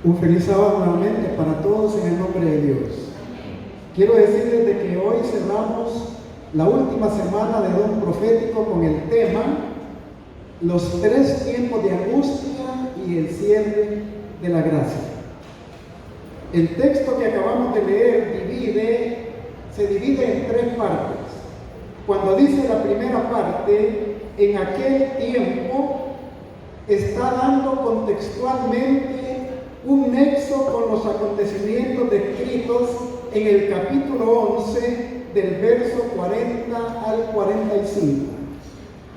Un feliz sábado nuevamente para todos en el nombre de Dios. Quiero decirles de que hoy cerramos la última semana de Don Profético con el tema los 3 tiempos de angustia y el cierre de la gracia. El texto que acabamos de leer se divide en 3 partes. Cuando dice la primera parte, en aquel tiempo, está dando contextualmente un nexo con los acontecimientos descritos en el capítulo 11 del verso 40 al 45.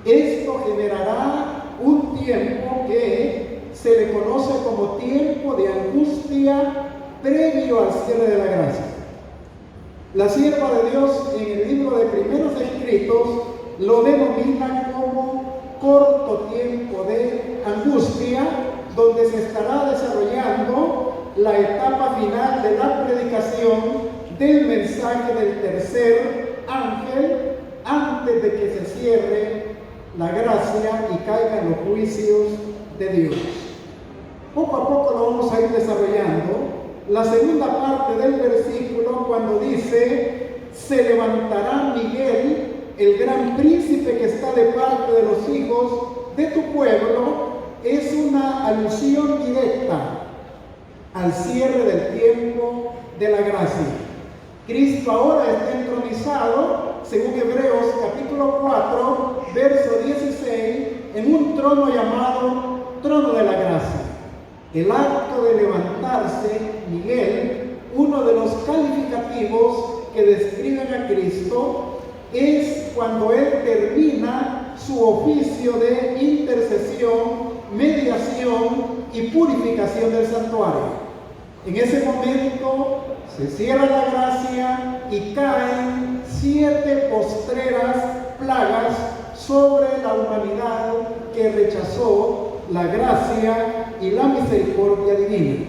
Esto generará un tiempo que se le conoce como tiempo de angustia previo al cierre de la gracia. La sierva de Dios en el libro de Primeros Escritos lo denomina como corto tiempo de angustia, donde se estará desarrollando la etapa final de la predicación del mensaje del tercer ángel antes de que se cierre la gracia y caigan los juicios de Dios. Poco a poco lo vamos a ir desarrollando. La segunda parte del versículo, cuando dice: se levantará Miguel, el gran príncipe que está de parte de los hijos de tu pueblo, es una alusión directa al cierre del tiempo de la gracia. Cristo ahora está entronizado, según Hebreos capítulo 4, verso 16, en un trono llamado trono de la gracia. El acto de levantarse, Miguel, uno de los calificativos que describen a Cristo, es cuando Él termina su oficio de intercesión, mediación y purificación del santuario. En ese momento se cierra la gracia y caen 7 postreras plagas sobre la humanidad que rechazó la gracia y la misericordia divina.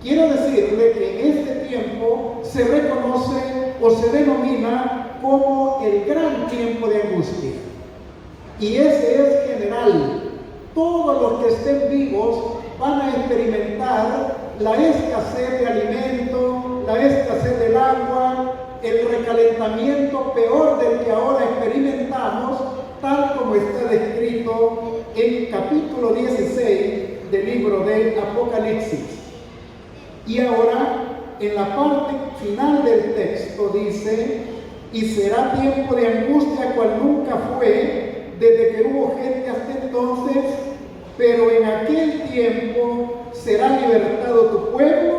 Quiero decirle que en este tiempo se reconoce o se denomina como el gran tiempo de angustia. Y ese es general. Todos los que estén vivos van a experimentar la escasez de alimento, la escasez del agua, el recalentamiento peor del que ahora experimentamos, tal como está descrito en capítulo 16 del libro de Apocalipsis. Y ahora, en la parte final del texto dice: y será tiempo de angustia cual nunca fue desde que hubo gente hasta entonces, pero en aquel tiempo será libertado tu pueblo,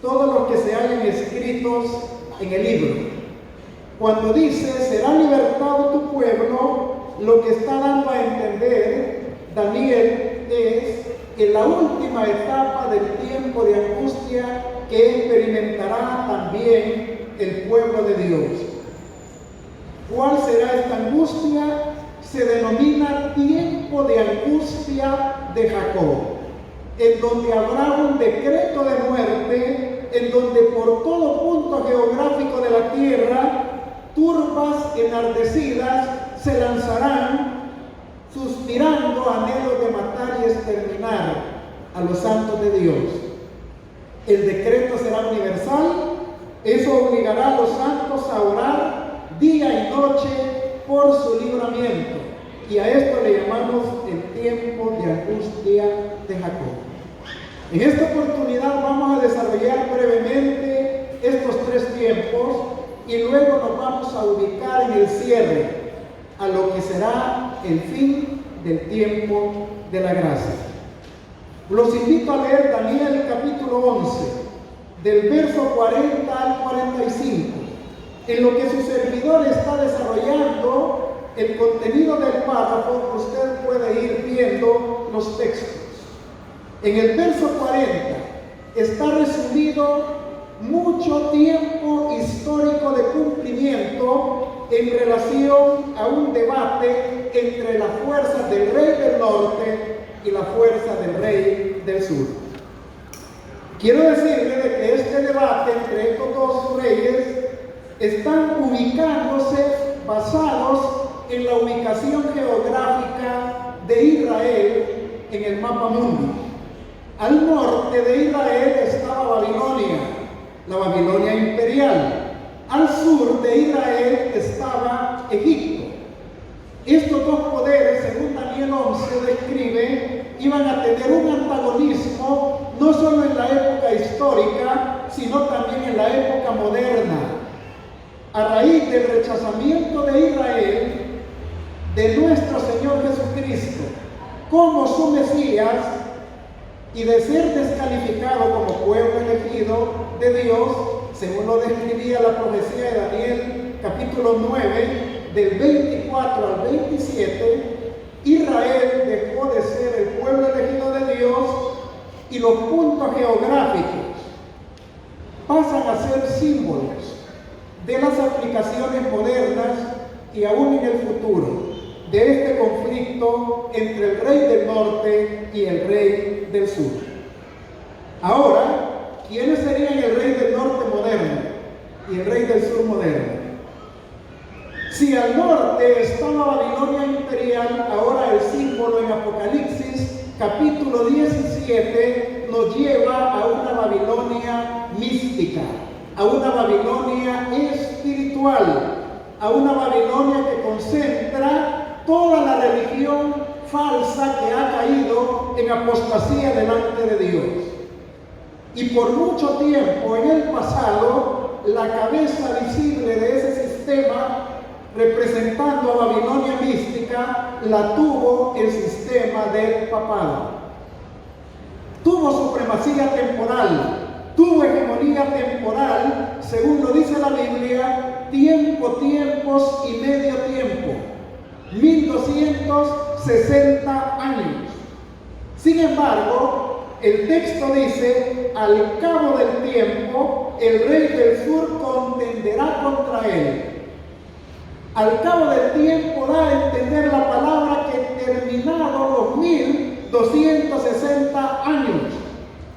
todos los que se hallen escritos en el libro. Cuando dice será libertado tu pueblo, lo que está dando a entender Daniel es que la última etapa del tiempo de angustia que experimentará también el pueblo de Dios. ¿Cuál será esta angustia? Se denomina tiempo de angustia de Jacob, en donde habrá un decreto de muerte, en donde por todo punto geográfico de la tierra, turbas enardecidas se lanzarán, suspirando anhelos de matar y exterminar a los santos de Dios. El decreto será universal. Eso obligará a los santos a orar día y noche por su libramiento. Y a esto le llamamos el tiempo de angustia de Jacob. En esta oportunidad vamos a desarrollar brevemente estos 3 tiempos y luego nos vamos a ubicar en el cierre, a lo que será el fin del tiempo de la gracia. Los invito a leer Daniel capítulo 11, del verso 40 al 45. En lo que su servidor está desarrollando el contenido del párrafo, usted puede ir viendo los textos. En el verso 40 está resumido mucho tiempo histórico de cumplimiento en relación a un debate entre las fuerzas del rey del norte y la fuerza del rey del sur. Quiero decirle de que este debate entre estos 2 reyes están ubicándose basados en la ubicación geográfica de Israel en el mapa mundi. Al norte de Israel estaba Babilonia, la Babilonia imperial. Al sur de Israel estaba Egipto. Estos dos poderes, según Daniel 11 describe, iban a tener un antagonismo no solo en la época histórica, sino también en la época moderna. A raíz del rechazamiento de Israel, de nuestro Señor Jesucristo, como su Mesías, y de ser descalificado como pueblo elegido de Dios, según lo describía la profecía de Daniel, capítulo 9, del 24 al 27, Israel dejó de ser el pueblo elegido de Dios y los puntos geográficos pasan a ser símbolos de las aplicaciones modernas y aún en el futuro de este conflicto entre el rey del norte y el rey del sur. Ahora, ¿quiénes serían el rey del norte moderno y el rey del sur moderno? Si al norte estaba Babilonia imperial, ahora el símbolo en Apocalipsis capítulo 17 nos lleva a una Babilonia mística, a una Babilonia espiritual, a una Babilonia que concentra toda la religión falsa que ha caído en apostasía delante de Dios. Y por mucho tiempo en el pasado, la cabeza visible de ese sistema, representando a Babilonia mística, la tuvo el sistema del papado. Tuvo supremacía temporal, tuvo hegemonía temporal, según lo dice la Biblia, tiempos y medio tiempo, 1260 años. Sin embargo, el texto dice, al cabo del tiempo, el rey del sur contenderá contra él. Al cabo del tiempo da a entender la palabra que terminados los 1260 años,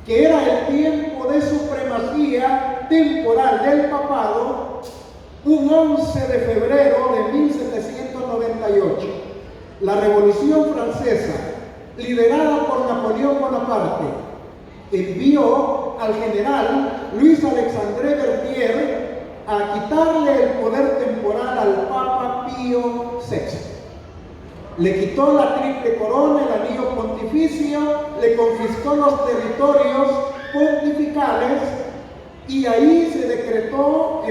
que era el tiempo de supremacía temporal del papado, un 11 de febrero de 1798, la Revolución Francesa, liderada por Napoleón Bonaparte, envió al general Luis Alexandre Berthier a quitarle el poder temporal al Papa Pío VI. Le quitó la triple corona, el anillo pontificio, le confiscó los territorios pontificales y ahí se decretó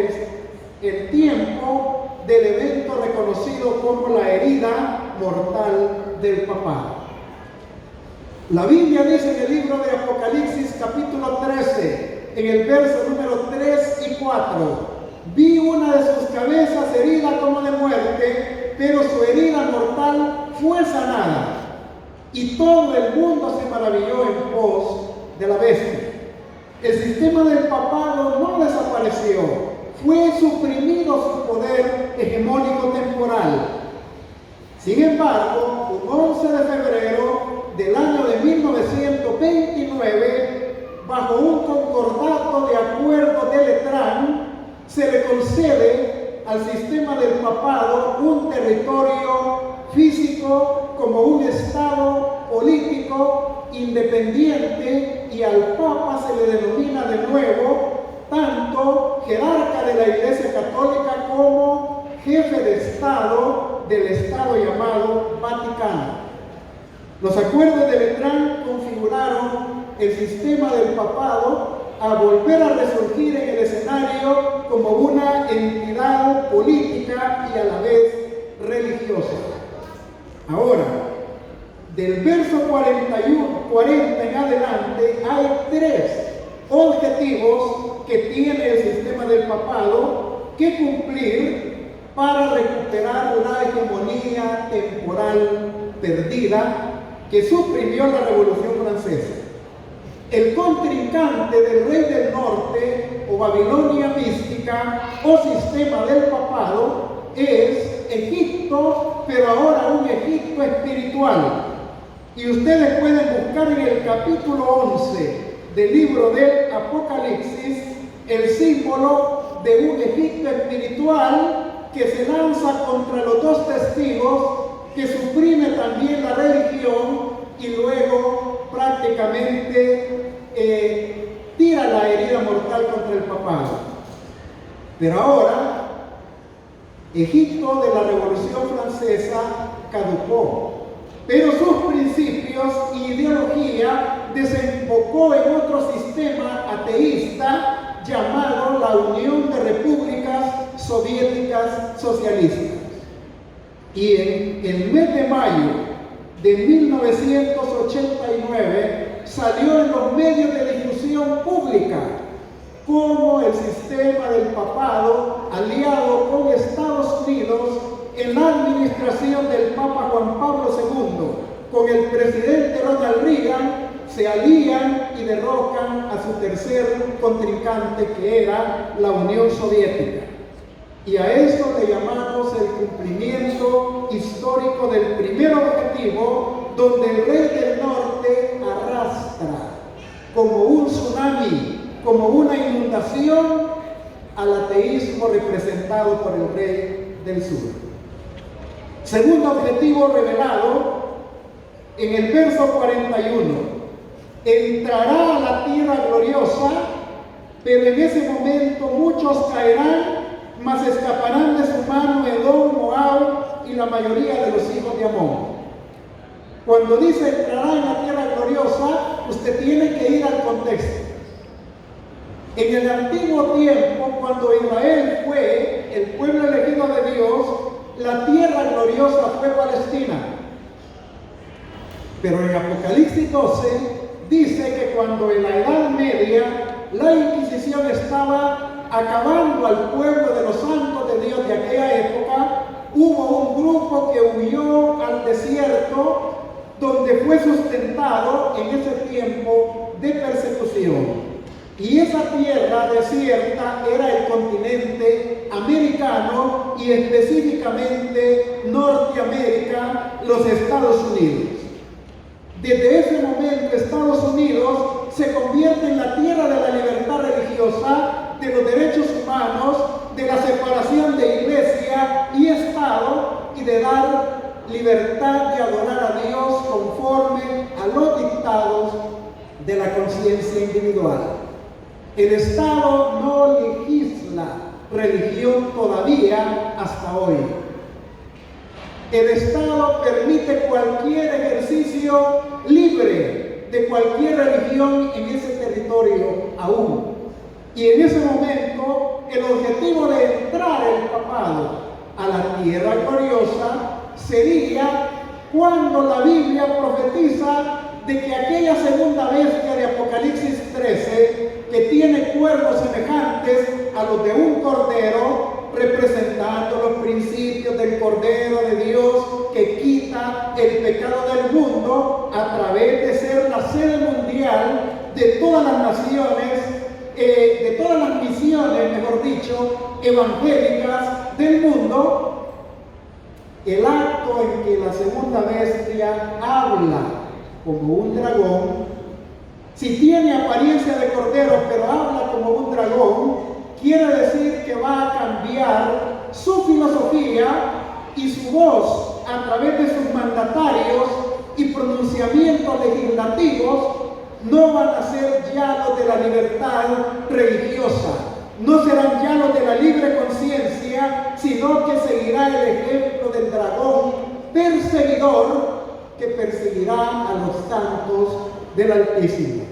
el tiempo del evento reconocido como la herida mortal del papado. La Biblia dice en el libro de Apocalipsis capítulo 13, en el verso número 3 y 4, vi una de sus cabezas herida como de muerte, pero su herida mortal fue sanada. Y todo el mundo se maravilló en pos de la bestia. El sistema del papado no desapareció, fue suprimido su poder hegemónico temporal. Sin embargo, un 11 de febrero del año de 1929, bajo un concordato de acuerdo de Letrán, se le concede al sistema del papado un territorio físico como un estado político independiente, y al Papa se le denomina de nuevo tanto jerarca de la Iglesia Católica como jefe de Estado del Estado llamado Vaticano. Los acuerdos de Letrán configuraron el sistema del papado a volver a resurgir en el escenario como una entidad política y a la vez religiosa. Ahora, del verso 40 en adelante, hay tres objetivos que tiene el sistema del papado que cumplir para recuperar la hegemonía temporal perdida que suprimió la Revolución Francesa. El contrincante del rey del norte, o Babilonia mística, o sistema del papado, es Egipto, pero ahora un Egipto espiritual. Y ustedes pueden buscar en el capítulo 11 del libro del Apocalipsis el símbolo de un Egipto espiritual que se lanza contra los dos testigos, que suprime también la religión y luego prácticamente prácticamente tira la herida mortal contra el papado. Pero ahora, Egipto de la Revolución Francesa caducó, pero sus principios e ideología desembocó en otro sistema ateísta llamado la Unión de Repúblicas Soviéticas Socialistas. Y en el mes de mayo de 1989 salió en los medios de difusión pública cómo el sistema del papado, aliado con Estados Unidos en la administración del Papa Juan Pablo II, con el presidente Ronald Reagan, se alían y derrocan a su tercer contrincante, que era la Unión Soviética. Y a eso le llamamos el cumplimiento histórico del primer objetivo, donde el rey del norte arrastra como un tsunami, como una inundación, al ateísmo representado por el rey del sur. Segundo objetivo revelado en el verso 41. Entrará a la tierra gloriosa, pero en ese momento muchos caerán, mas escaparán de su mano Edom, Moab y la mayoría de los hijos de Amón. Cuando dice entrará en la tierra gloriosa, usted tiene que ir al contexto. En el antiguo tiempo, cuando Israel fue el pueblo elegido de Dios, la tierra gloriosa fue Palestina. Pero en Apocalipsis 12 dice que cuando en la Edad Media la Inquisición estaba acabando al pueblo de los santos de Dios de aquella época, hubo un grupo que huyó al desierto, donde fue sustentado en ese tiempo de persecución. Y esa tierra desierta era el continente americano y específicamente Norteamérica, los Estados Unidos. Desde ese momento Estados Unidos se convierte en la tierra de la libertad religiosa, de los derechos humanos, de la separación de iglesia y Estado, y de dar libertad de adorar a Dios conforme a los dictados de la conciencia individual. El Estado no legisla religión todavía hasta hoy. El Estado permite cualquier ejercicio libre de cualquier religión en ese territorio aún. Y en ese momento, el objetivo de entrar el papado a la tierra gloriosa sería cuando la Biblia profetiza de que aquella segunda bestia de Apocalipsis 13, que tiene cuernos semejantes a los de un cordero, representando los principios del Cordero de Dios que quita el pecado del mundo a través de ser la sede mundial de todas las naciones, de todas las misiones, mejor dicho, evangélicas del mundo. El acto en que la segunda bestia habla como un dragón, si tiene apariencia de cordero pero habla como un dragón, quiere decir que va a cambiar su filosofía y su voz a través de sus mandatarios y pronunciamientos legislativos no van a ser ya los de la libertad religiosa, no serán ya los de la libre conciencia, sino que seguirá el ejemplo del dragón perseguidor que perseguirá a los santos del Altísimo.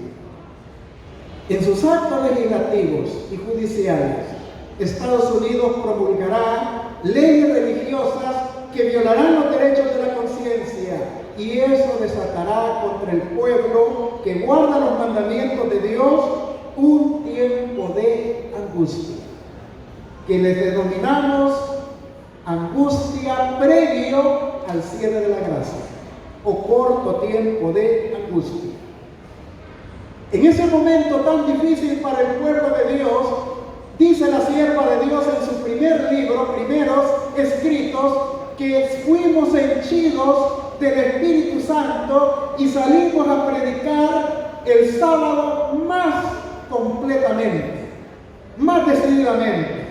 En sus actos legislativos y judiciales, Estados Unidos promulgará leyes religiosas que violarán los derechos de la conciencia, y eso desatará contra el pueblo que guarda los mandamientos de Dios un tiempo de angustia, que les denominamos angustia previo al cierre de la gracia, o corto tiempo de angustia. En ese momento tan difícil para el pueblo de Dios, dice la sierva de Dios en su primer libro, primeros escritos, que fuimos henchidos del Espíritu Santo y salimos a predicar el sábado más completamente, más decididamente.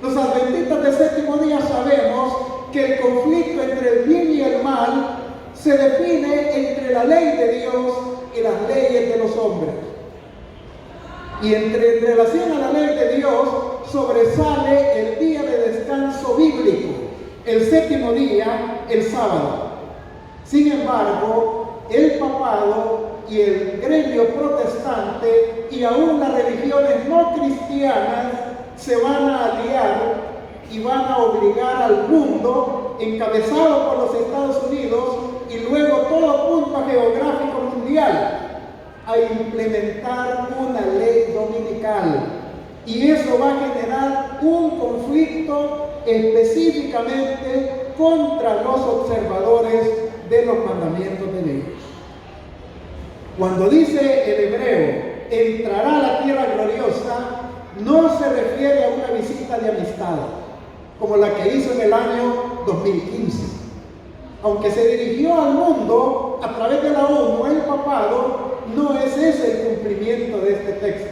Los adventistas del séptimo día sabemos que el conflicto entre el bien y el mal se define entre la ley de Dios y las Y en relación a la ley de Dios, sobresale el día de descanso bíblico, el séptimo día, el sábado. Sin embargo, el papado y el gremio protestante y aún las religiones no cristianas se van a aliar y van a obligar al mundo, encabezado por los Estados Unidos y luego todo punto geográfico mundial, a implementar una ley dominical. Y eso va a generar un conflicto específicamente contra los observadores de los mandamientos de Dios. Cuando dice el hebreo, entrará a la tierra gloriosa, no se refiere a una visita de amistad, como la que hizo en el año 2015. Aunque se dirigió al mundo a través de la ONU, el papado, no es ese el cumplimiento de este texto.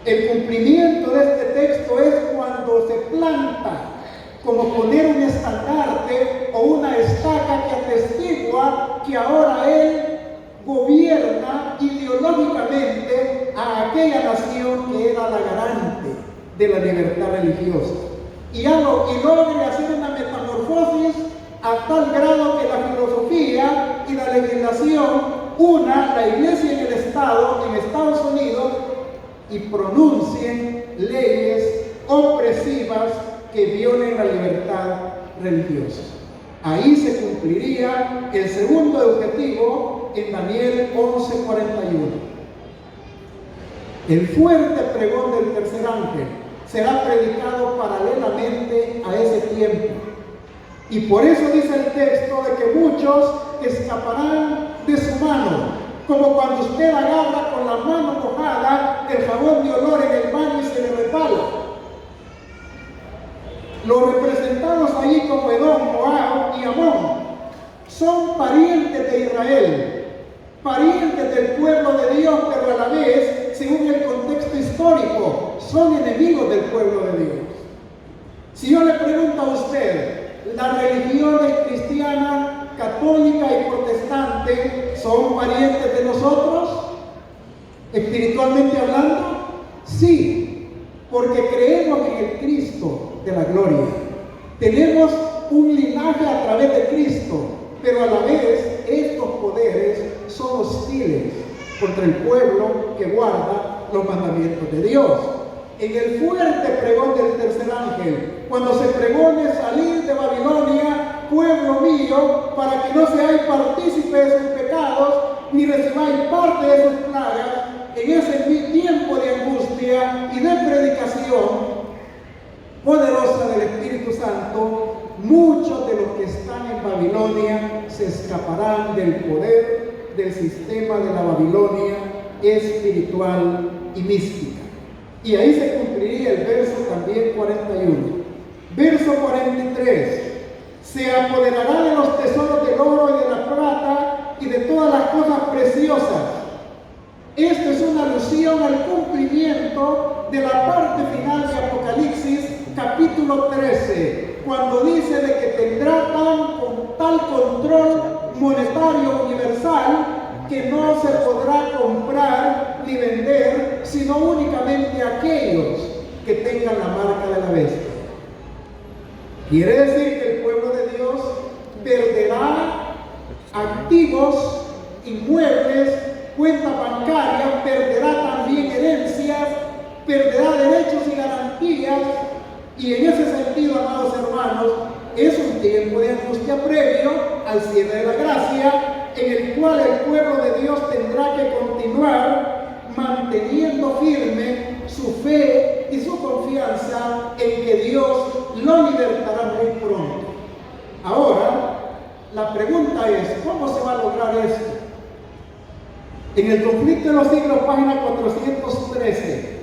El cumplimiento de este texto es cuando se planta, como poner un estandarte o una estaca que atestigua que ahora él gobierna ideológicamente a aquella nación que era la garante de la libertad religiosa. Y logre hacer una metamorfosis a tal grado que la filosofía y la legislación una la iglesia y el Estado en Estados Unidos y pronuncien leyes opresivas que violen la libertad religiosa. Ahí se cumpliría el segundo objetivo en Daniel 11:41. El fuerte pregón del tercer ángel será predicado paralelamente a ese tiempo. Y por eso dice el texto de que muchos escaparán de su mano, como cuando usted agarra con la mano mojada el jabón de olor en el baño y se le resbala. Los representados ahí como Edom, Moab y Amón son parientes de Israel, parientes del pueblo de Dios, pero a la vez, según el contexto histórico, son enemigos del pueblo de Dios. Si yo le pregunto a usted, ¿las religiones cristianas, católica y protestante son parientes de nosotros? Espiritualmente hablando, sí, porque creemos en el Cristo de la gloria. Tenemos un linaje a través de Cristo, pero a la vez estos poderes son hostiles contra el pueblo que guarda los mandamientos de Dios. En el fuerte pregón del tercer ángel, cuando se pregone salir de Babilonia, pueblo mío, para que no seáis partícipes de sus pecados, ni recibáis parte de sus plagas, en ese tiempo de angustia y de predicación poderosa del Espíritu Santo, muchos de los que están en Babilonia se escaparán del poder del sistema de la Babilonia espiritual y mística. Y ahí se cumpliría el verso también 41. Verso 43. Se apoderará de los tesoros del oro y de la plata y de todas las cosas preciosas. Esto es una alusión al cumplimiento de la parte final de Apocalipsis, capítulo 13, cuando dice de que tendrá tal control monetario universal que no se podrá comprar ni vender, sino únicamente aquellos que tengan la marca de la bestia. Quiere decir que el pueblo de Dios perderá activos, inmuebles, cuentas bancarias, perderá también herencias, perderá derechos y garantías. Y en ese sentido, amados hermanos, es un tiempo de angustia previo al cierre de la gracia, en el cual el pueblo de Dios tendrá que continuar manteniendo firme su fe y su confianza en que Dios lo libertará muy pronto. Ahora, la pregunta es, ¿cómo se va a lograr esto? En el conflicto de los siglos, página 413,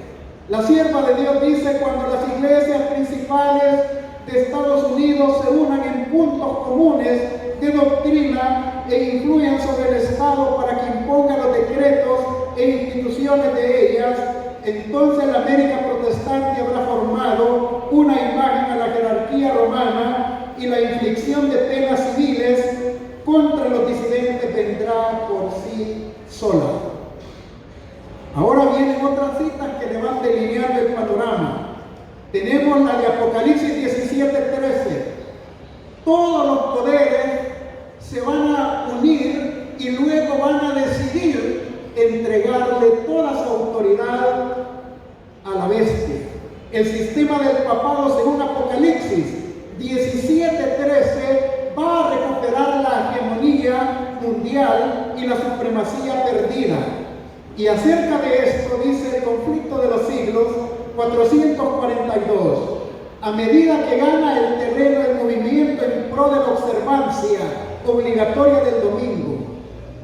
la sierva de Dios dice: cuando las iglesias principales de Estados Unidos se unan en puntos comunes de doctrina e influyan sobre el Estado para que imponga los decretos e instituciones de ellas, entonces la América protestante habrá formado una imagen a la jerarquía romana y la inflicción de penas civiles contra los disidentes vendrá por sí sola. Ahora bien, vienen otras citas que le van delineando el panorama. Tenemos la de Apocalipsis 17:13. Todos los poderes se van a unir y luego van a decidir entregarle toda su autoridad a la bestia. El sistema del papado, según Apocalipsis 17:13, va a recuperar la hegemonía mundial y la supremacía perdida. Y acerca de esto dice el conflicto de los siglos 442. A medida que gana el terreno el movimiento en pro de la observancia obligatoria del domingo,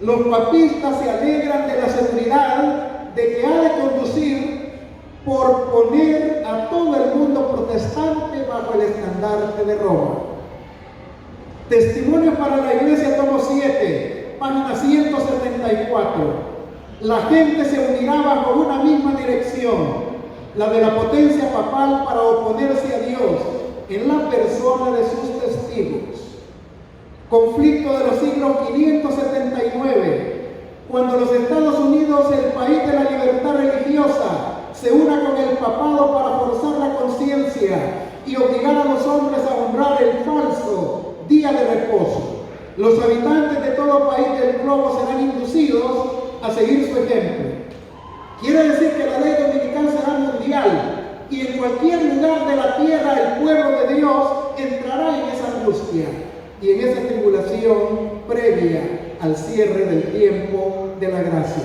los papistas se alegran de la seguridad de que ha de conducir por poner a todo el mundo protestante bajo el estandarte de Roma. Testimonio para la Iglesia, tomo 7, página 174. La gente se unirá bajo una misma dirección, la de la potencia papal, para oponerse a Dios en la persona de sus testigos. Conflicto de los siglos 579, cuando los Estados Unidos, el país de la libertad religiosa, se una con el papado para forzar la conciencia y obligar a los hombres a honrar el falso día de reposo. Los habitantes de todo país del globo serán inducidos a seguir su ejemplo. Quiere decir que la ley dominical será mundial y en cualquier lugar de la tierra el pueblo de Dios entrará en esa angustia y en esa tribulación previa al cierre del tiempo de la gracia.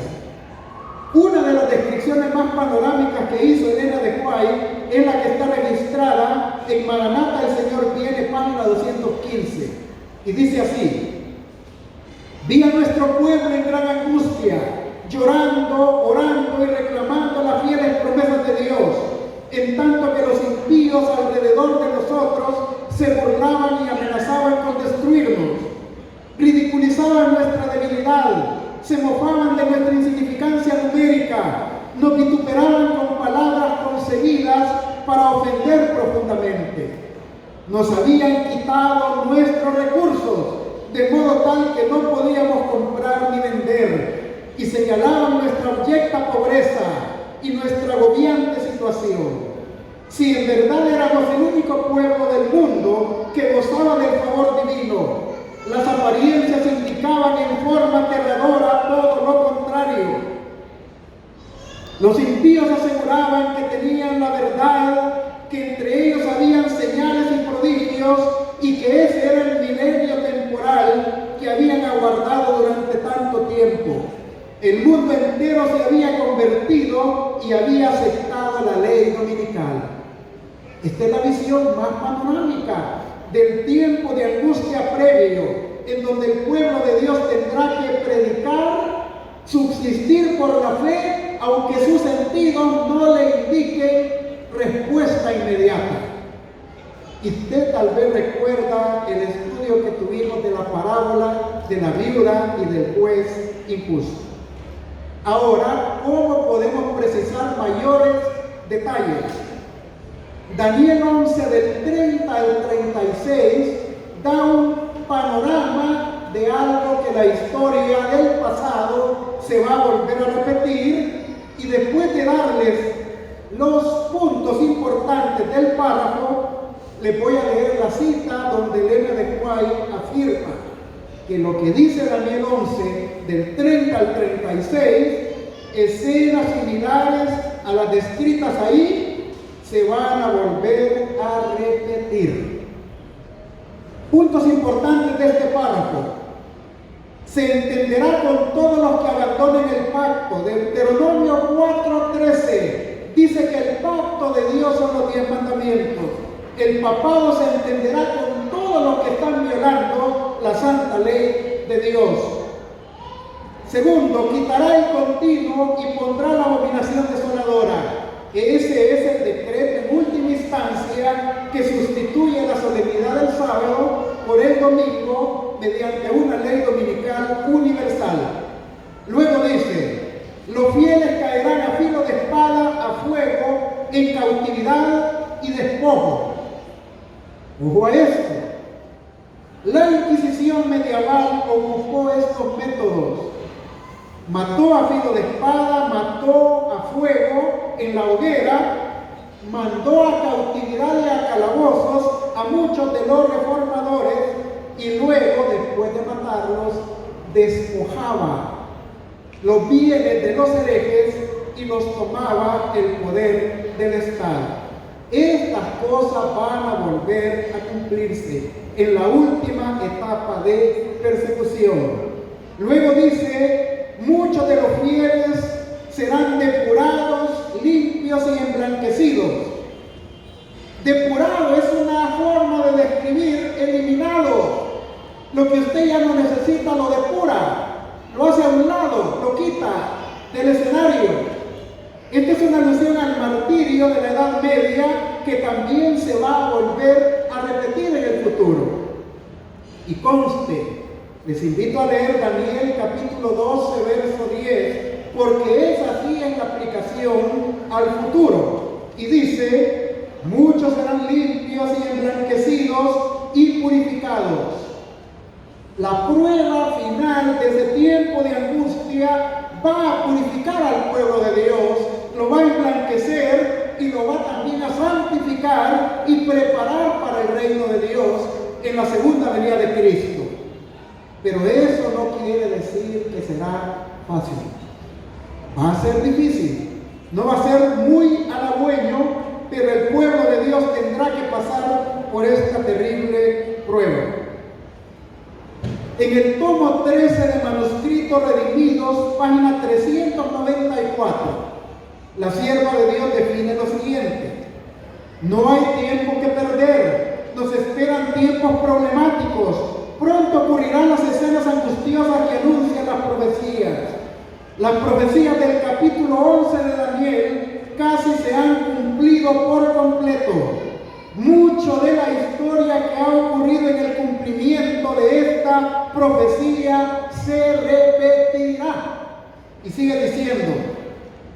Una de las descripciones más panorámicas que hizo Elena de White es la que está registrada en Maranata, el Señor viene, página 215, y dice así: vi a nuestro pueblo en gran angustia, llorando, orando y reclamando las fieles promesas de Dios, en tanto que los impíos alrededor de nosotros se burlaban y amenazaban con destruirnos, ridiculizaban nuestra debilidad, se mofaban de nuestra insignificancia numérica, nos vituperaban con palabras concebidas para ofender profundamente. Nos habían quitado nuestros recursos, de modo tal que no podíamos comprar ni vender, y señalaban nuestra abyecta pobreza y nuestra agobiante situación. Si en verdad éramos el único pueblo del mundo que gozaba del favor divino, las apariencias indicaban en forma aterradora todo lo contrario. Los impíos aseguraban que tenían la verdad, que entre ellos habían señales y prodigios y que ese era el milenio temporal que habían aguardado durante tanto tiempo. El mundo entero se había convertido y había aceptado la ley dominical. Esta es la visión más panorámica del tiempo de angustia previo, en donde el pueblo de Dios tendrá que predicar, subsistir por la fe, aunque sus sentidos no le indiquen respuesta inmediata. Y usted tal vez recuerda el estudio que tuvimos de la parábola de la viuda y del juez injusto. Ahora, ¿cómo podemos precisar mayores detalles? Daniel 11, del 30 al 36, da un panorama de algo que la historia del pasado se va a volver a repetir, y después de darles los puntos importantes del párrafo, les voy a leer la cita donde Elena de White afirma que lo que dice Daniel 11, del 30 al 36, escenas similares a las descritas ahí, se van a volver a repetir. Puntos importantes de este párrafo. Se entenderá con todos los que abandonen el pacto. Deuteronomio 4:13 dice que el pacto de Dios son los 10 mandamientos. El papado se entenderá con todos los que están violando la santa ley de Dios. Segundo, quitará el continuo y pondrá la abominación desoladora. Ese es el decreto en última instancia que sustituye la solemnidad del sábado por el domingo mediante una ley dominical universal. Luego dice: los fieles caerán a filo de espada, a fuego, en cautividad y despojo. Ojo a esto. La Inquisición medieval ocupó estos métodos. Mató a filo de espada, mató a fuego en la hoguera, mandó a cautividad y a calabozos a muchos de los reformadores y luego, después de matarlos, despojaba los bienes de los herejes y los tomaba el poder del Estado. Estas cosas van a volver a cumplirse en la última etapa de persecución. Luego dice, muchos de los fieles serán depurados, limpios y emblanquecidos. Depurado es una forma de describir eliminado. Lo que usted ya no necesita lo depura, lo hace a un lado, lo quita del escenario. Esta es una alusión al martirio de la Edad Media que también se va a volver a repetir en el futuro. Y conste, les invito a leer Daniel capítulo 12, verso 10, porque es así en la aplicación al futuro. Y dice, muchos serán limpios y emblanquecidos y purificados. La prueba final de ese tiempo de angustia va a purificar al pueblo de Dios, lo va a emblanquecer y lo va también a santificar y preparar para el reino de Dios en la segunda venida de Cristo. Pero eso no quiere decir que será fácil. Va a ser difícil, no va a ser muy halagüeño, pero el pueblo de Dios tendrá que pasar por esta terrible prueba. En el tomo 13 de Manuscritos Redimidos, página 394, la sierva de Dios define lo siguiente: no hay tiempo que perder, nos esperan tiempos problemáticos, pronto ocurrirán las escenas angustiosas que anuncian las profecías. Las profecías del capítulo 11 de Daniel casi se han cumplido por completo. Mucho de la historia que ha ocurrido en el cumplimiento de esta profecía se repetirá. Y sigue diciendo,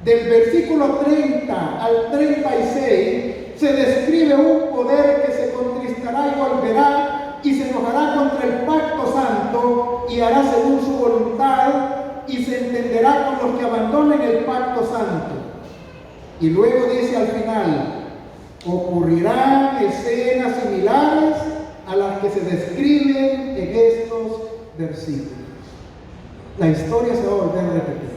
del versículo 30 al 36 se describe un poder que se contristará y volverá y se enojará contra el pacto santo y hará según su voluntad y se entenderá con los que abandonen el pacto santo. Y luego dice al final, ocurrirán escenas similares a las que se describen en estos versículos. La historia se va a volver a repetir.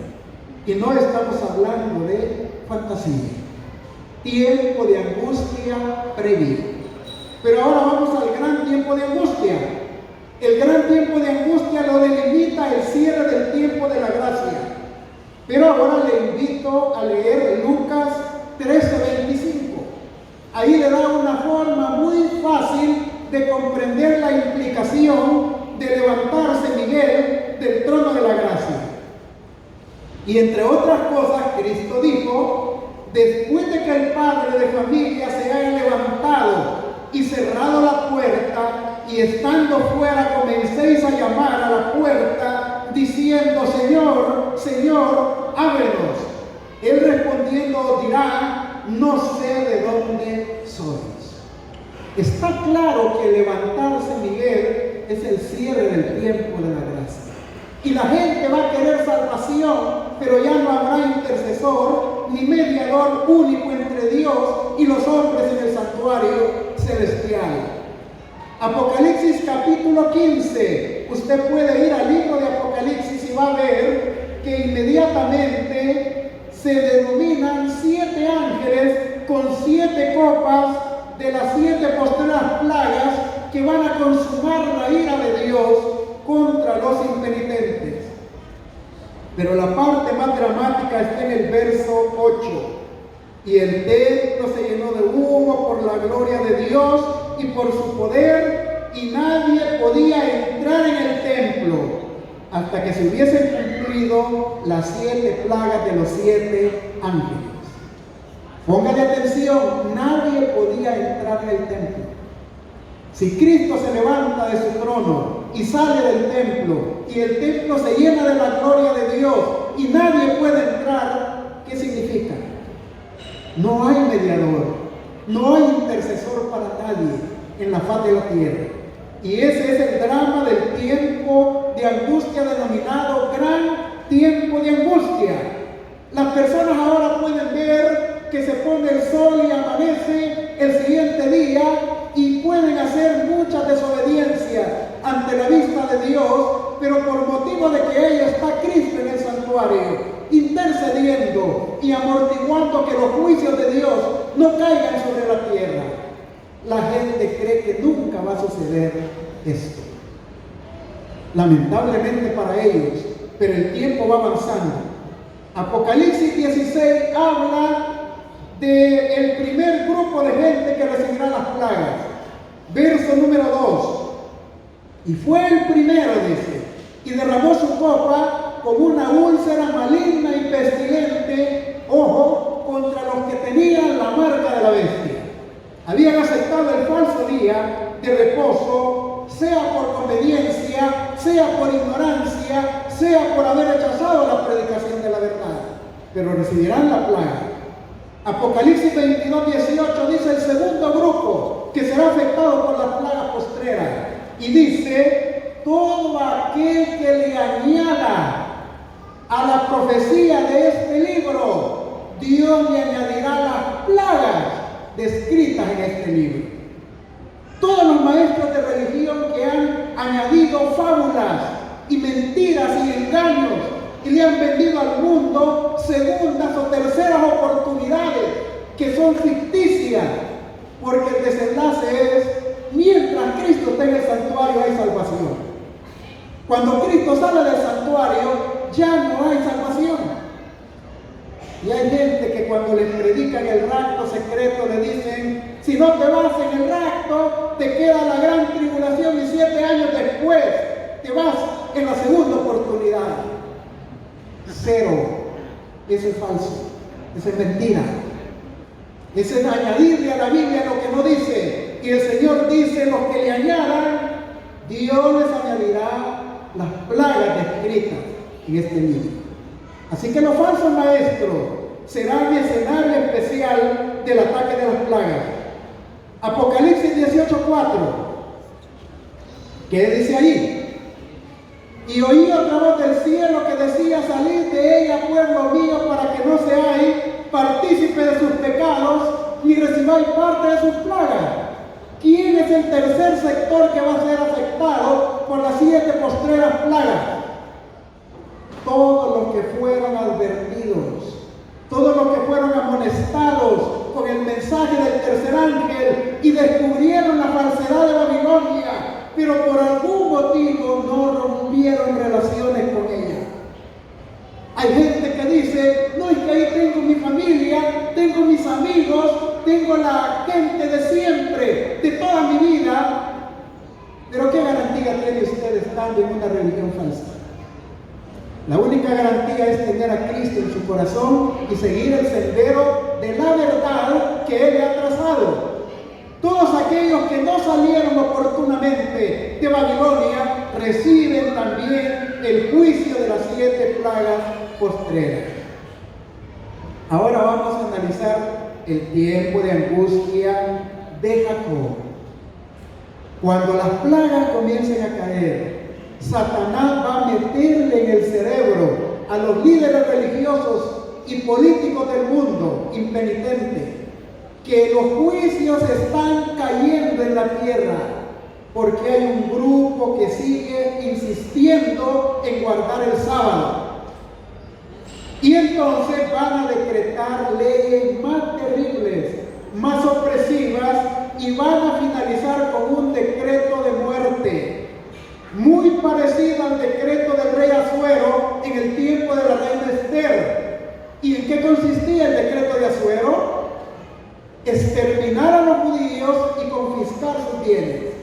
Y no estamos hablando de fantasía. Tiempo de angustia previo. Pero ahora vamos al gran tiempo de angustia. El gran tiempo de angustia lo delimita el cierre del tiempo de la gracia. Pero ahora le invito a leer Lucas 13:25. Ahí le da una forma muy fácil de comprender la implicación de levantarse Miguel del trono de la gracia. Y entre otras cosas, Cristo dijo, después de que el padre de familia se haya levantado y cerrado la puerta, y estando fuera comencéis a llamar a la puerta, diciendo, Señor, Señor, ábrenos. Él respondiendo dirá, no sé de dónde sois. Está claro que levantarse Miguel es el cierre del tiempo de la gracia. Y la gente va a querer salvación, pero ya no habrá intercesor ni mediador único entre Dios y los hombres en el santuario celestial. Apocalipsis capítulo 15. Usted puede ir al libro de Apocalipsis y va a ver que inmediatamente se denominan 7 ángeles con 7 copas de las 7 postreras plagas que van a consumar la ira de Dios contra los impenitentes. Pero la parte más dramática está en el verso 8. Y el templo se llenó de humo por la gloria de Dios y por su poder, y nadie podía entrar en el templo hasta que se hubiesen cumplido las 7 plagas de los 7 ángeles. Póngale atención, nadie podía entrar en el templo. Si Cristo se levanta de su trono y sale del templo, y el templo se llena de la gloria de Dios, y nadie puede entrar, ¿qué significa? No hay mediador, no hay intercesor para nadie en la faz de la tierra. Y ese es el drama del tiempo de angustia denominado gran tiempo de angustia. Las personas ahora pueden ver que se pone el sol y amanece el siguiente día y pueden hacer muchas desobediencias ante la vista de Dios, pero por motivo de que ella está Cristo en el santuario, intercediendo y amortiguando que los juicios de Dios no caigan sobre la tierra. La gente cree que nunca va a suceder esto. Lamentablemente para ellos, pero el tiempo va avanzando. Apocalipsis 16 habla del primer grupo de gente que recibirá las plagas. Verso número 2. Y fue el primero, dice, y derramó su copa como una úlcera maligna y pestilente, ojo, contra los que tenían la marca de la bestia. Habían aceptado el falso día de reposo, sea por conveniencia, sea por ignorancia, sea por haber rechazado la predicación de la verdad, pero recibirán la plaga. Apocalipsis 22, 18 dice el segundo grupo que será afectado por las plagas postreras, y dice: todo aquel que le añada a la profecía de este libro, Dios le añadirá las plagas descritas en este libro. Todos los maestros de religión que han añadido fábulas y mentiras y engaños y le han vendido al mundo segundas o terceras oportunidades que son ficticias, porque el desenlace es: mientras Cristo está en el santuario hay salvación. Cuando Cristo sale del santuario ya no hay salvación. Y hay gente que cuando les predican el rapto secreto le dicen: si no te vas en el rapto, te queda la gran tribulación y 7 años después te vas en la segunda oportunidad. Cero. Eso es falso. Eso es mentira. Eso es añadirle a la Biblia lo que no dice. Y el Señor dice: los que le añadan, Dios les añadirá las plagas descritas en este libro. Así que los falsos maestros serán escenario especial del ataque de las plagas. Apocalipsis 18:4. ¿Qué dice ahí? Y oí otra voz del cielo que decía: salid de ella, pueblo mío, para que no seáis partícipe de sus pecados, ni recibáis parte de sus plagas. ¿Quién es el tercer sector que va a ser afectado por las 7 postreras plagas? Todos los que fueron advertidos, todos los que fueron amonestados con el mensaje del tercer ángel y descubrieron la falsedad de Babilonia, pero por algún motivo no rompieron relaciones con ella. Hay gente que dice: no, es que ahí tengo mi familia, tengo mis amigos, tengo la gente de siempre, de toda mi vida. Pero ¿qué garantía tiene usted estando en una religión falsa? La única garantía es tener a Cristo en su corazón y seguir el sendero de la verdad que Él le ha trazado. Todos aquellos que no salieron oportunamente de Babilonia reciben también el juicio de las 7 plagas postreras. Ahora vamos a analizar el tiempo de angustia de Jacob. Cuando las plagas comiencen a caer, Satanás va a meterle en el cerebro a los líderes religiosos y políticos del mundo impenitentes que los juicios están cayendo en la tierra porque hay un grupo que sigue insistiendo en guardar el sábado. Y entonces van a decretar leyes más terribles, más opresivas, y van a finalizar con un decreto de muerte muy parecido al decreto del rey Asuero en el tiempo de la reina Esther. ¿Y en qué consistía el decreto de Asuero? Exterminar a los judíos y confiscar sus bienes.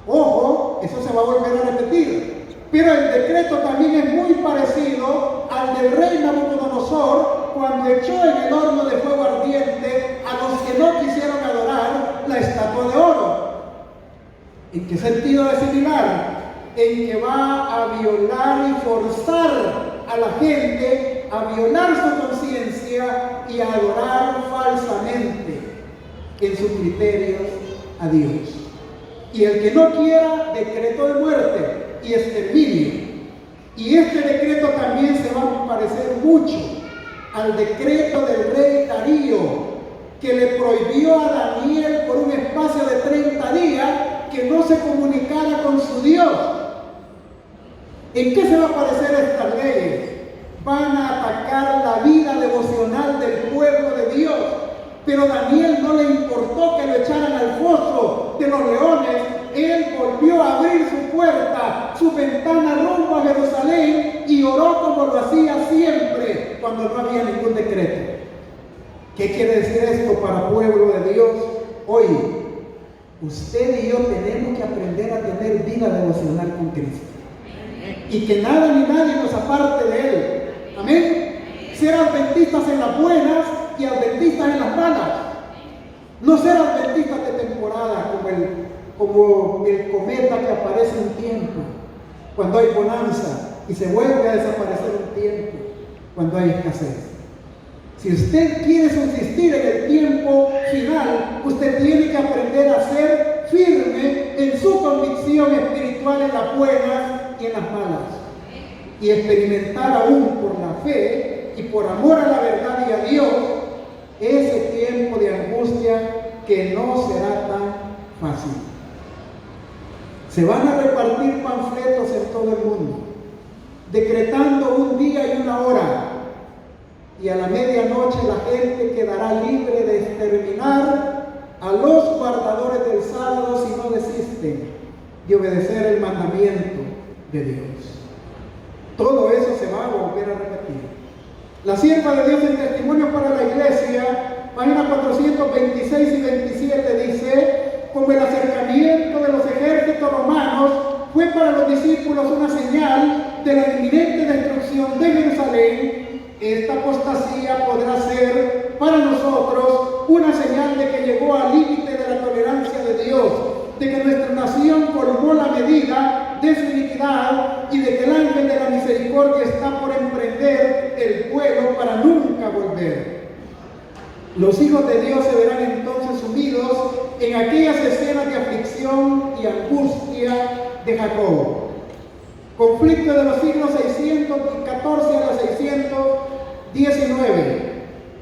Ojo, eso se va a volver a repetir. Pero el decreto también es muy parecido al del rey Nabucodonosor cuando echó en el horno de fuego ardiente a los que no quisieron adorar la estatua de oro. ¿En qué sentido es similar? En que va a violar y forzar a la gente a violar su conciencia y a adorar falsamente en sus criterios a Dios. Y el que no quiera, decreto de muerte y exterminio. Y este decreto también se va a parecer mucho al decreto del rey Darío, que le prohibió a Daniel por un espacio de 30 días que no se comunicara con su Dios. ¿En qué se va a parecer estas leyes? Van a atacar la vida devocional del pueblo de Dios. Pero Daniel no le importó que lo echaran al foso de los leones. Él volvió a abrir su puerta, su ventana rumbo a Jerusalén y oró como lo hacía siempre cuando no había ningún decreto. ¿Qué quiere decir esto para pueblo de Dios? Hoy, usted y yo tenemos que aprender a tener vida devocional con Cristo. Y que nada ni nadie nos aparte de Él. Amén. Ser adventistas en las buenas y adventistas en las malas. No ser adventistas de temporada como el cometa que aparece un tiempo cuando hay bonanza y se vuelve a desaparecer un tiempo cuando hay escasez. Si usted quiere subsistir en el tiempo final, usted tiene que aprender a ser firme en su convicción espiritual en las buenas y en las malas. Y experimentar aún por la fe y por amor a la verdad y a Dios ese tiempo de angustia que no será tan fácil. Se van a repartir panfletos en todo el mundo, decretando un día y una hora. Y a la medianoche la gente quedará libre de exterminar a los guardadores del sábado si no desisten de obedecer el mandamiento de Dios. Todo eso se va a volver a repetir. La sierva de Dios en Testimonio para la Iglesia, página 426 y 27 dice: como el acercamiento de los ejércitos romanos fue para los discípulos una señal de la inminente destrucción de Jerusalén, esta apostasía podrá ser para nosotros una señal de que llegó al límite de la tolerancia de Dios, de que nuestra nación colmó la medida de su iniquidad y de que el ángel de la misericordia está por emprender el vuelo para nunca volver. Los hijos de Dios se verán entonces sumidos en aquellas escenas de aflicción y angustia de Jacob. Conflicto de los siglos 614 a los 619.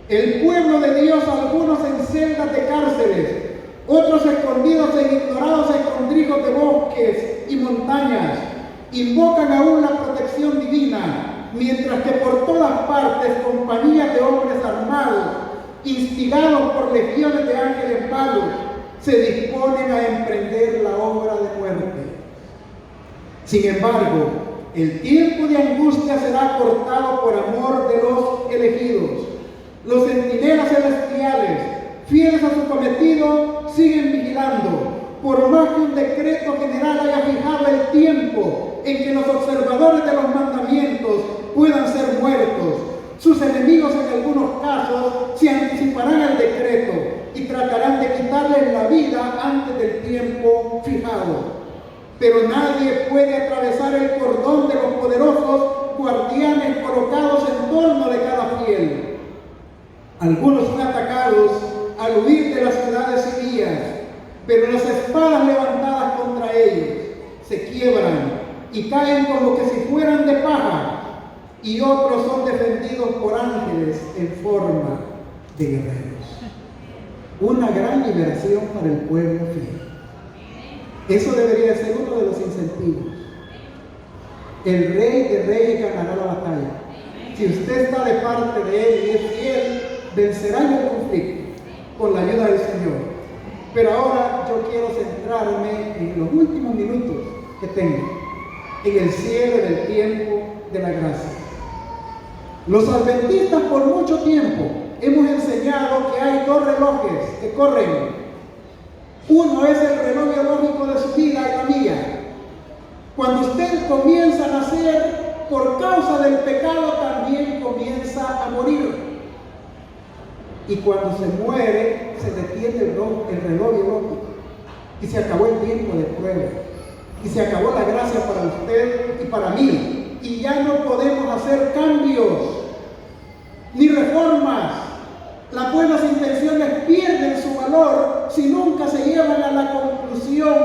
El pueblo de Dios, algunos en celdas de cárceles, otros escondidos en ignorados escondrijos de bosques y montañas, invocan aún la protección divina, mientras que por todas partes compañías de hombres armados, instigados por legiones de ángeles malos, se disponen a emprender la obra de muerte. Sin embargo, el tiempo de angustia será cortado por amor de los elegidos. Los centinelas celestiales, fieles a su cometido, siguen vigilando, por más que un decreto general haya fijado el tiempo en que los observadores de los mandamientos puedan ser muertos. Sus enemigos en algunos casos se anticiparán al decreto y tratarán de quitarles la vida antes del tiempo fijado. Pero nadie puede atravesar el cordón de los poderosos guardianes colocados en torno de cada fiel. Algunos son atacados al huir de las ciudades sirias, pero las espadas levantadas contra ellos se quiebran y caen como que si fueran de paja, y otros son defendidos por ángeles en forma de guerreros. Una gran liberación para el pueblo fiel. Eso debería ser uno de los incentivos. El Rey de Reyes ganará la batalla. Si usted está de parte de Él y es fiel, vencerá en el conflicto con la ayuda del Señor. Pero ahora yo quiero centrarme en los últimos minutos que tengo, en el cierre del tiempo de la gracia. Los adventistas por mucho tiempo hemos enseñado que hay dos relojes que corren. Uno es el reloj biológico de su vida y la mía. Cuando usted comienza a nacer, por causa del pecado también comienza a morir. Y cuando se muere, se detiene el reloj biológico. Y se acabó el tiempo de prueba. Y se acabó la gracia para usted y para mí. Y ya no podemos hacer cambios ni reformas. Las buenas intenciones pierden su valor si nunca se llevan a la conclusión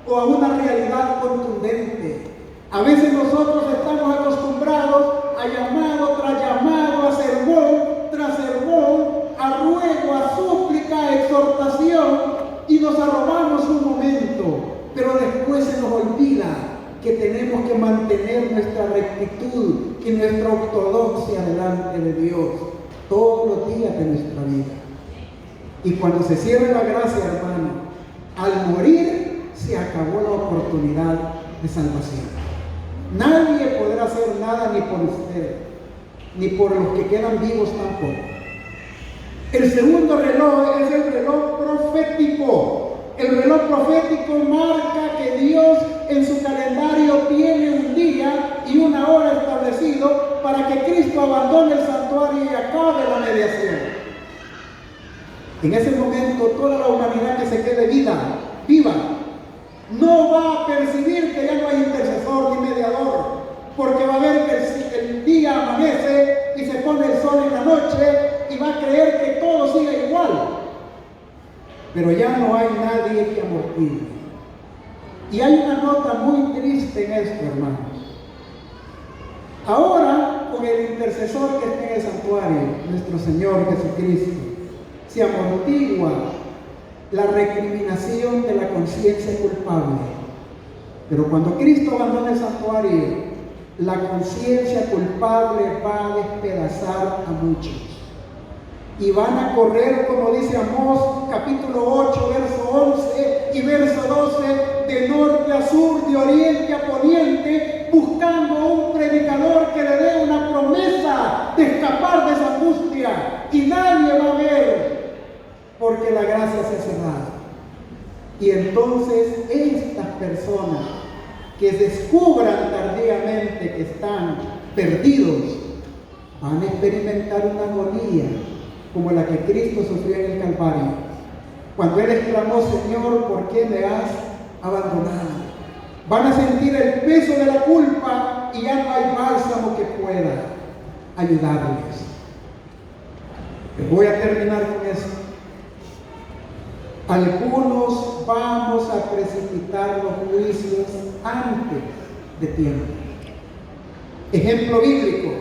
o a una realidad contundente. A veces nosotros estamos acostumbrados a llamado tras llamado, a sermón tras sermón, a ruego, a súplica, a exhortación, y nos arrobamos un momento, pero después se nos olvida que tenemos que mantener nuestra rectitud y nuestra ortodoxia delante de Dios todos los días de nuestra vida. Y cuando se cierre la gracia, hermano, al morir se acabó la oportunidad de salvación. Nadie podrá hacer nada ni por usted, ni por los que quedan vivos tampoco. El segundo reloj es el reloj profético. El reloj profético marca que Dios en su calendario tiene un día y una hora establecido para que Cristo abandone el santuario y acabe la mediación. En ese momento toda la humanidad que se quede viva, no va a percibir que ya no hay intercesor ni mediador, porque va a ver que el día amanece y se pone el sol en la noche y va a creer que todo sigue igual. Pero ya no hay nadie que amortigue. Y hay una nota muy triste en esto, hermanos. Ahora, con el intercesor que está en el santuario, nuestro Señor Jesucristo, se amortigua la recriminación de la conciencia culpable. Pero cuando Cristo abandona el santuario, la conciencia culpable va a despedazar a muchos. Y van a correr, como dice Amós, capítulo 8, verso 11 y verso 12, de norte a sur, de oriente a poniente, buscando un predicador que le dé una promesa de escapar de esa angustia. Y nadie va a ver, porque la gracia se ha cerrado. Y entonces estas personas que descubran tardíamente que están perdidos, van a experimentar una agonía como la que Cristo sufrió en el Calvario, cuando Él exclamó: Señor, ¿por qué me has abandonado? Van a sentir el peso de la culpa y ya no hay bálsamo que pueda ayudarles. Voy a terminar con esto. Algunos vamos a precipitar los juicios antes de tiempo. Ejemplo bíblico: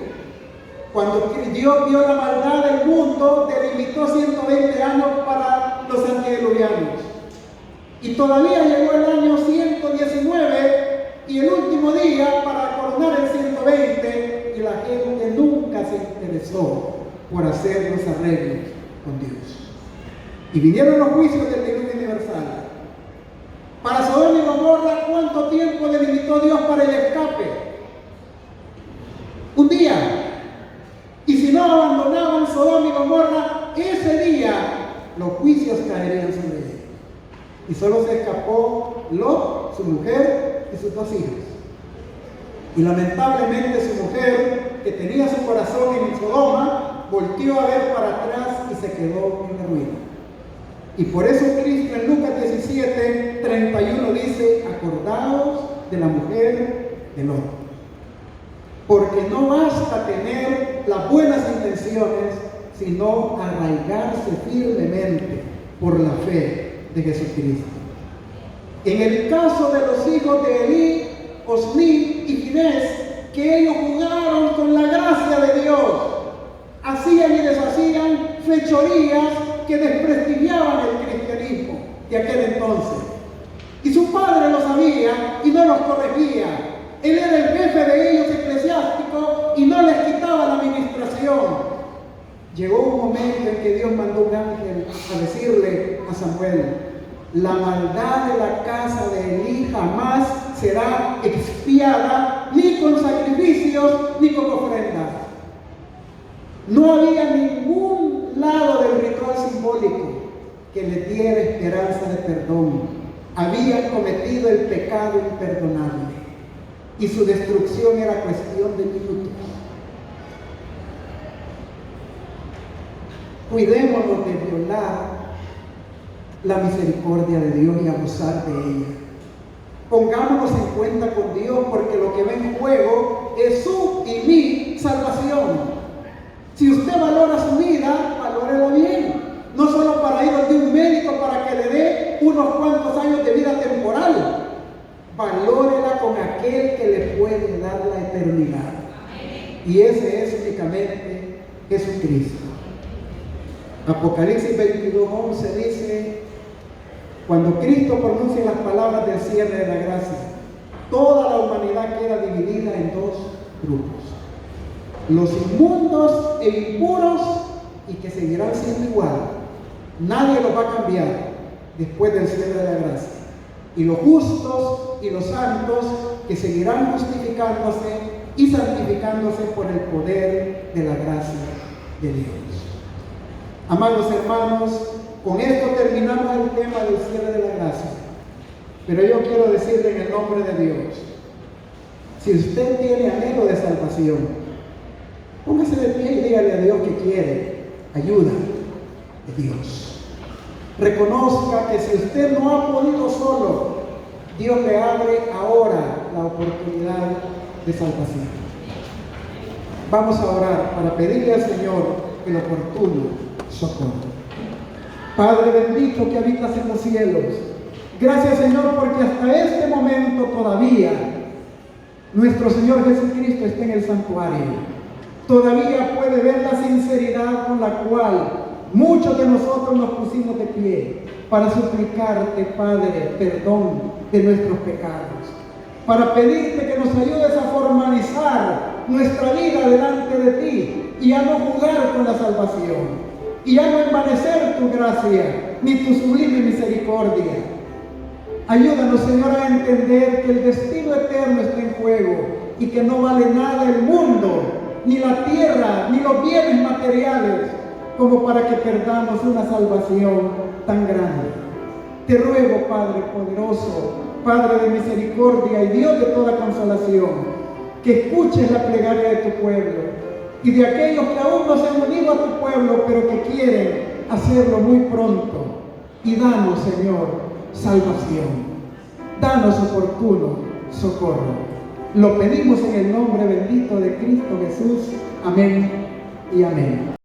cuando Dios vio la maldad del mundo, delimitó 120 años para los antediluvianos. Y todavía llegó el año 119 y el último día para coronar el 120, y la gente nunca se interesó por hacer los arreglos con Dios. Y vinieron los juicios del diluvio universal. Para Sodoma y Gomorra, ¿cuánto tiempo delimitó Dios para el escape? Un día. Y si no abandonaban Sodoma y Gomorra, ese día los juicios caerían sobre ellos. Y solo se escapó Lot, su mujer y sus 2 hijos. Y lamentablemente su mujer, que tenía su corazón en Sodoma, volteó a ver para atrás y se quedó en la ruina. Y por eso Cristo en Lucas 17:31 dice: acordaos de la mujer de Lot. Porque no basta tener las buenas intenciones, sino arraigarse firmemente por la fe de Jesucristo. En el caso de los hijos de Elí, Osni y Finés, que ellos jugaron con la gracia de Dios, hacían y deshacían fechorías que desprestigiaban el cristianismo de aquel entonces. Y su padre lo sabía y no los corregía. Él era el jefe de ellos eclesiástico y no les quitaba la administración. Llegó un momento en que Dios mandó un ángel a decirle a Samuel: la maldad de la casa de Elí jamás será expiada, ni con sacrificios ni con ofrendas. No había ningún lado del ritual simbólico que le diera esperanza de perdón. Habían cometido el pecado imperdonable y su destrucción era cuestión de minutos. Cuidémonos de violar la misericordia de Dios y abusar de ella. Pongámonos en cuenta con Dios, porque lo que va en juego es su y mi salvación. Si usted valora su vida, valórela bien. No solo para ir de un médico para que le dé unos cuantos años de vida temporal. Valórela con aquel que le puede dar la eternidad. Y ese es únicamente Jesucristo. Apocalipsis 22:11 dice: cuando Cristo pronuncia las palabras del cierre de la gracia, toda la humanidad queda dividida en dos grupos: los inmundos e impuros, y que seguirán siendo igual. Nadie los va a cambiar después del cierre de la gracia. Y los justos y los santos, que seguirán justificándose y santificándose por el poder de la gracia de Dios. Amados hermanos, con esto terminamos el tema del cierre de la gracia. Pero yo quiero decirle en el nombre de Dios, si usted tiene anhelo de salvación, póngase de pie y dígale a Dios que quiere ayuda de Dios. Reconozca que si usted no ha podido solo, Dios le abre ahora la oportunidad de salvación. Vamos a orar para pedirle al Señor el oportuno socorro. Padre bendito que habitas en los cielos, gracias, Señor, porque hasta este momento todavía nuestro Señor Jesucristo está en el santuario. Todavía puede ver la sinceridad con la cual muchos de nosotros nos pusimos de pie para suplicarte, Padre, perdón de nuestros pecados, para pedirte que nos ayudes a formalizar nuestra vida delante de ti y a no jugar con la salvación, y a no envanecer tu gracia ni tu sublime misericordia. Ayúdanos, Señor, a entender que el destino eterno está en juego y que no vale nada el mundo, ni la tierra, ni los bienes materiales, como para que perdamos una salvación tan grande. Te ruego, Padre poderoso, Padre de misericordia y Dios de toda consolación, que escuches la plegaria de tu pueblo y de aquellos que aún no se han unido a tu pueblo, pero que quieren hacerlo muy pronto. Y danos, Señor, salvación. Danos oportuno socorro. Lo pedimos en el nombre bendito de Cristo Jesús. Amén y amén.